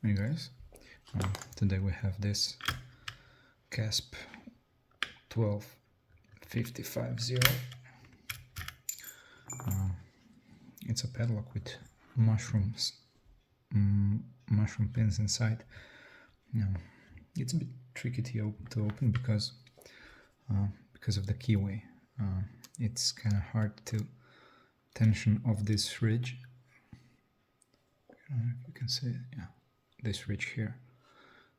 Hey guys, today we have this Kasp 12550. It's a padlock with mushroom pins inside. It's a bit tricky to open because of the keyway. It's kind of hard to tension off this ridge. I don't know if you can see it. Yeah, this ridge here.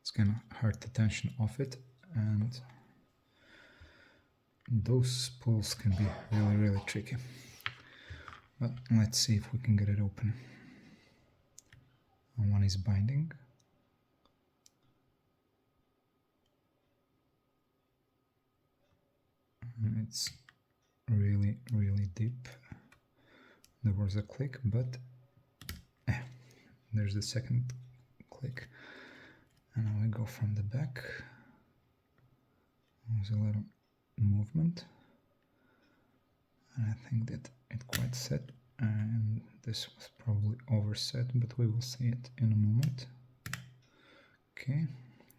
It's kind of hard to tension off it, and those pulls can be really tricky. But let's see if we can get it open. One is binding. And it's really deep. There was a click, but there's the second click. And now we go from the back. There's a little movement, and I think that it quite set, and this was probably overset, but we will see it in a moment. Okay,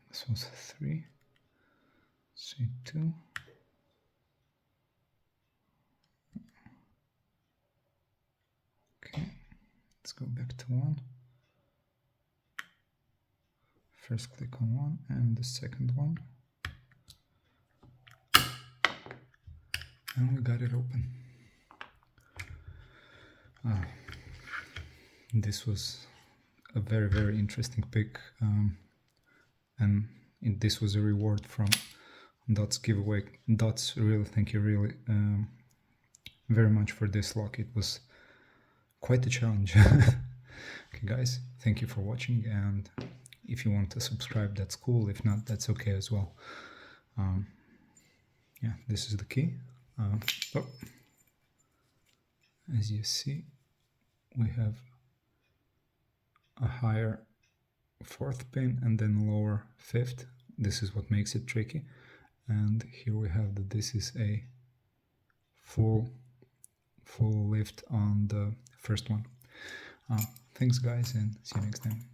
this was 3, C2. Okay, let's go back to 1. First click on 1 and the second one. And we got it open. This was a very interesting pick, and this was a reward from Dot's giveaway. Dots, really thank you very much for this lock. It was quite a challenge. Okay guys, thank you for watching, and if you want to subscribe, that's cool. If not, that's okay as well. Yeah, this is the key. As you see, we have a higher 4th pin and then lower 5th. This is what makes it tricky. And here we have that this is a full lift on the first one. Thanks guys, and see you next time.